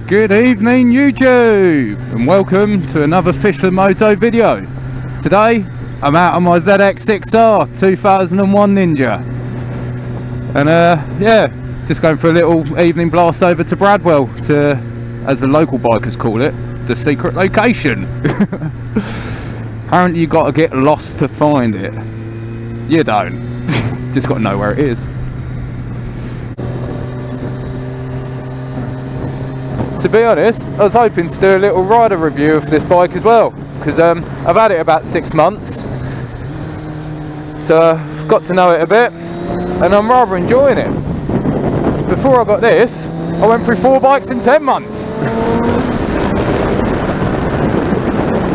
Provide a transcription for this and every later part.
Good evening YouTube, and welcome to another Fisher Moto video. Today I'm out on my zx-6r 2001 Ninja, and yeah, just going for a little evening blast over to Bradwell, to, as the local bikers call it, the secret location. Apparently you got to get lost to find it. You don't. Just got to know where it is. To be honest, I was hoping to do a little rider review of this bike as well, because I've had it about 6 months, so I've got to know it a bit, and I'm rather enjoying it. So before I got this, I went through 4 bikes in 10 months.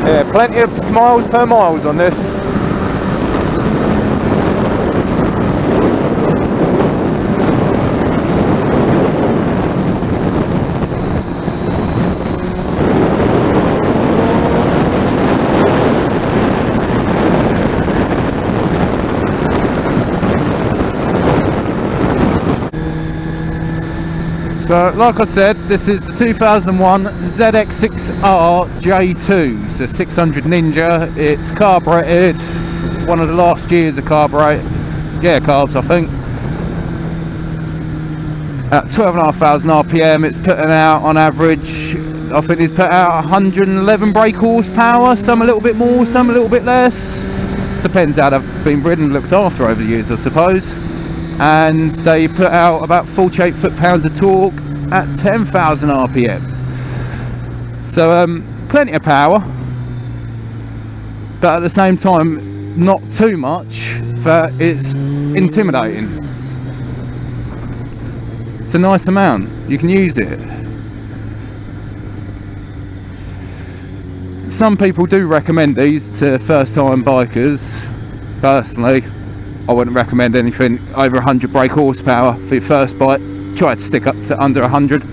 Yeah, plenty of smiles per miles on this. So, like I said, this is the 2001 zx-6r J2, so 600 Ninja. It's carburetted, one of the last years of carbs, I think. At 12,500 RPM, it's putting out on average, I think it's put out 111 brake horsepower, some a little bit more, some a little bit less. Depends how they've been ridden and looked after over the years, I suppose. And they put out about 48 foot-pounds of torque at 10,000 RPM. So plenty of power, but at the same time not too much that it's intimidating. It's a nice amount, you can use it. Some people do recommend these to first-time bikers. Personally, I wouldn't recommend anything over 100 brake horsepower for your first bike. Try to stick up to under 100.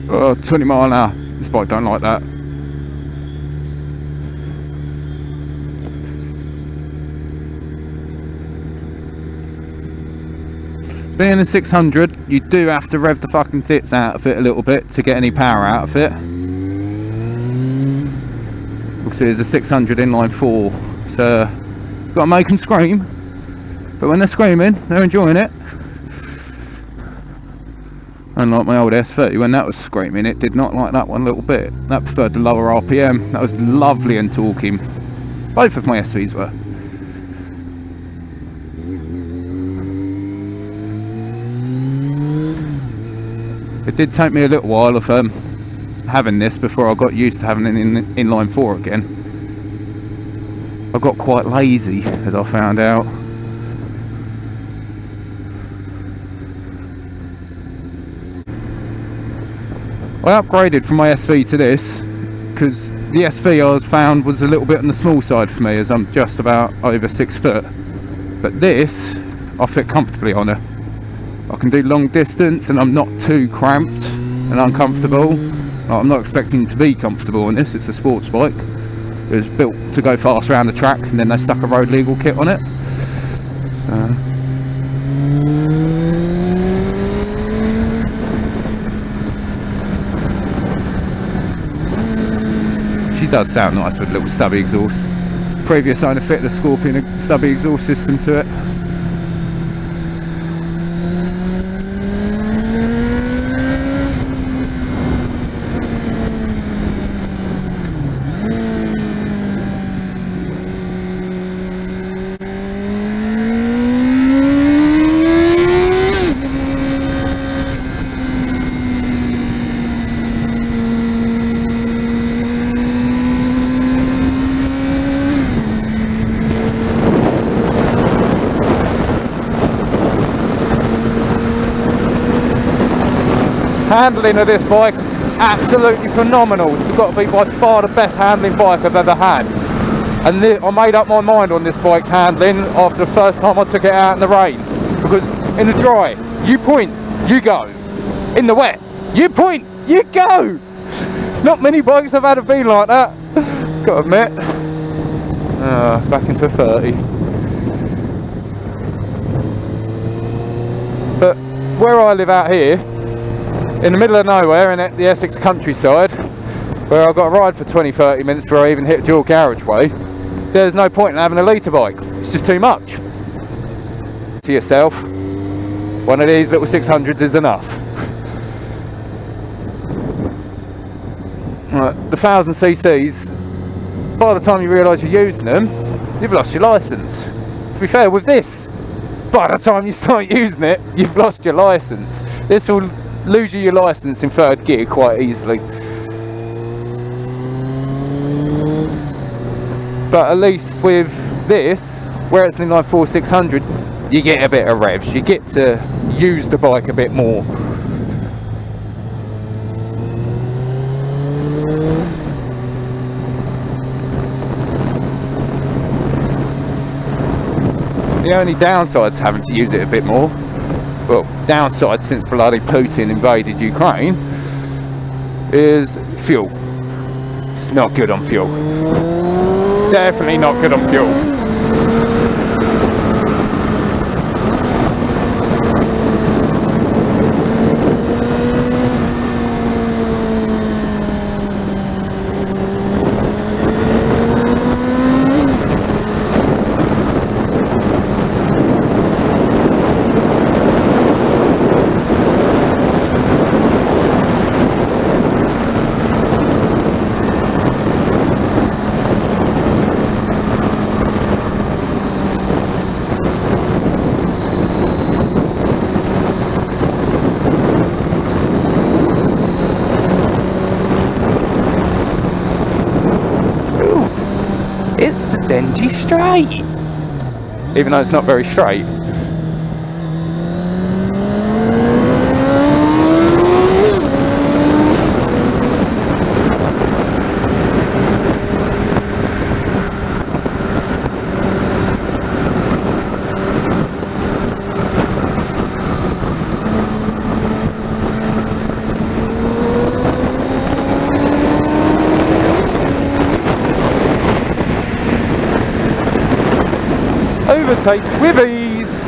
Oh, 20 mile an hour. This bike don't like that. Being a 600, you do have to rev the fucking tits out of it a little bit to get any power out of it. Because it is a 600 inline 4, so you've got to make them scream. But when they're screaming, they're enjoying it. Unlike my old S30, when that was screaming, it did not like that one little bit. That preferred the lower RPM. That was lovely and talking. Both of my SVs were. It did take me a little while of having this before I got used to having it in inline 4 again. I got quite lazy, as I found out. I upgraded from my SV to this because the SV I found was a little bit on the small side for me, as I'm just about over 6 foot. But this, I fit comfortably on her. I can do long distance and I'm not too cramped and uncomfortable. I'm not expecting to be comfortable on this, it's a sports bike. It was built to go fast around the track, and then they stuck a road legal kit on it. So. She does sound nice with a little stubby exhaust. Previous owner fitted a Scorpion stubby exhaust system to it. Handling of this bike, absolutely phenomenal. It's got to be by far the best handling bike I've ever had. And I made up my mind on this bike's handling after the first time I took it out in the rain. Because in the dry, you point, you go. In the wet, you point, you go. Not many bikes I've had have been like that, gotta admit. Back into a 30. But where I live out here, in the middle of nowhere, in the Essex countryside, where I've got to ride for 20-30 minutes before I even hit a dual carriageway, there's no point in having a litre bike. It's just too much. To yourself, one of these little 600s is enough. Right, the 1000 cc's, by the time you realise you're using them, you've lost your licence. To be fair, with this, by the time you start using it, you've lost your licence. This will lose you your licence in third gear quite easily. But at least with this, where it's an inline 4 600, you get a bit of revs. You get to use the bike a bit more. The only downside to having to use it a bit more, well, downside since bloody Putin invaded Ukraine, is fuel. It's not good on fuel. Definitely not good on fuel. It's the Dengie Straight, even though it's not very straight. Overtakes with ease.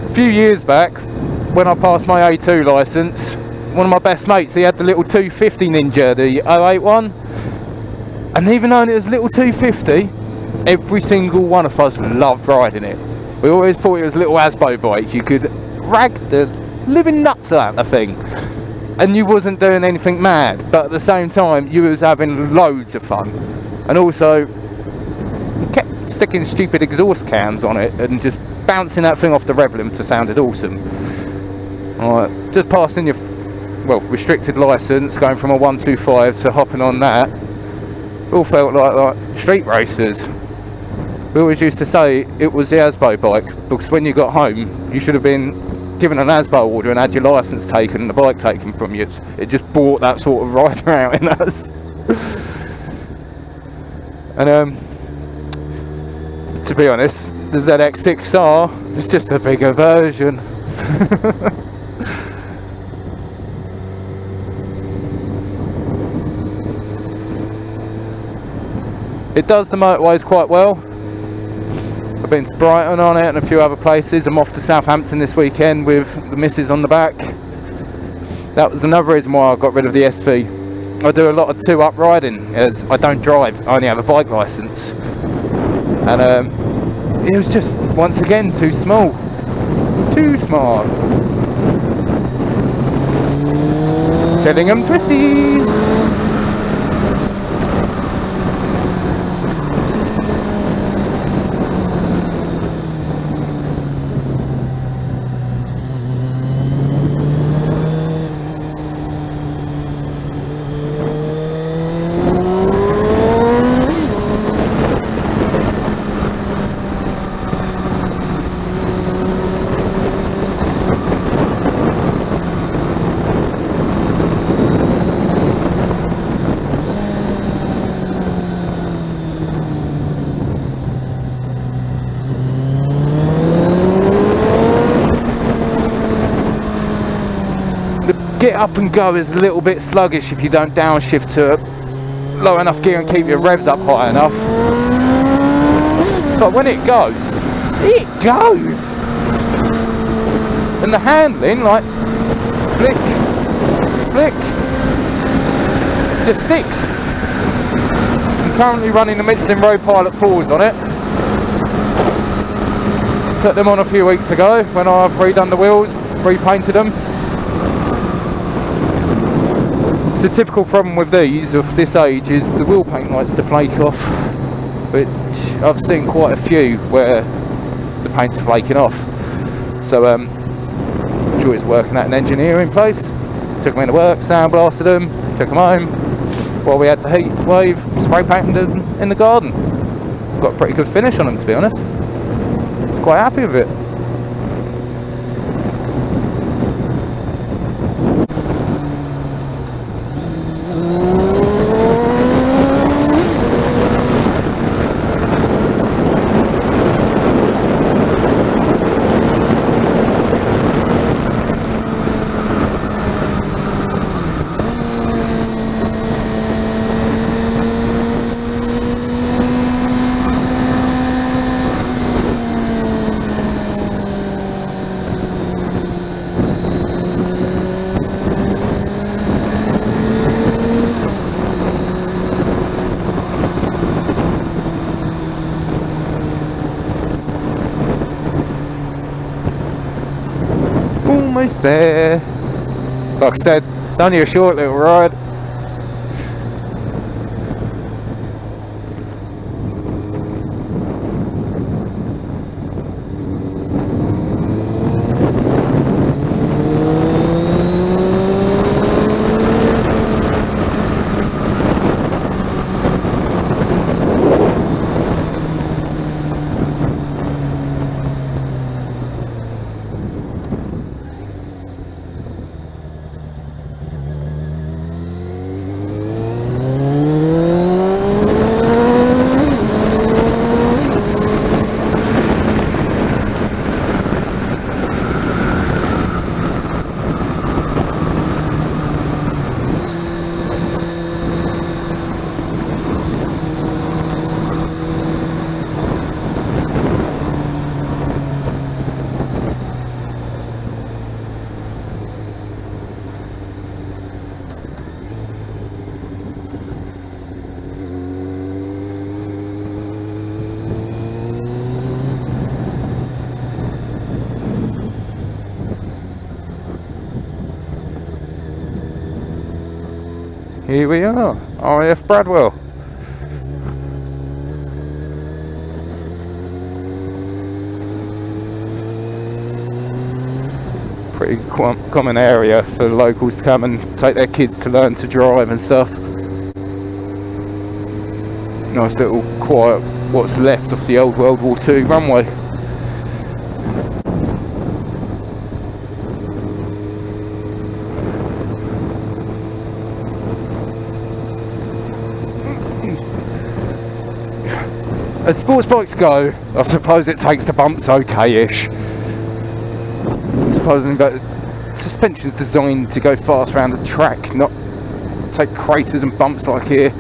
A few years back, when I passed my A2 licence, one of my best mates, he had the little 250 Ninja, the 081, and even though it was little 250, every single one of us loved riding it. We always thought it was a little Asbo bike. You could rag the living nuts out of the thing, and you wasn't doing anything mad, but at the same time you was having loads of fun. And also you kept sticking stupid exhaust cans on it and just bouncing that thing off the rev limiter sounded awesome. Alright, just passing your restricted licence, going from a 125 to hopping on that, all felt like street racers. We always used to say it was the Asbo bike, because when you got home you should have been given an Asbo order and had your licence taken and the bike taken from you. It just brought that sort of rider out in us. And to be honest, the zx-6r is just a bigger version. It does the motorways quite well. I've been to Brighton on it and a few other places. I'm off to Southampton this weekend with the missus on the back. That was another reason why I got rid of the SV. I do a lot of two-up riding as I don't drive, I only have a bike licence. And it was just, once again, too small. Too small. Telling them twisties. get up and go is a little bit sluggish if you don't downshift to low enough gear and keep your revs up high enough. But when it goes, and the handling, like flick, flick, just sticks. I'm currently running the Michelin Road Pilot 4s on it. Put them on a few weeks ago when I've redone the wheels, repainted them. It's a typical problem with these of this age is the wheel paint likes to flake off, which I've seen quite a few where the paint's flaking off. So joys working at an engineering place. Took them into work, sandblasted them, took them home. While we had the heat wave, spray painted them in the garden. Got a pretty good finish on them, to be honest. Was quite happy with it. Almost there. Like I said, it's only a short little ride. Here we are, RAF Bradwell. Pretty common area for locals to come and take their kids to learn to drive and stuff. Nice little quiet, what's left of the old World War II runway. As sports bikes go, I suppose it takes the bumps okay-ish. Supposing that suspension's designed to go fast around the track, not take craters and bumps like here.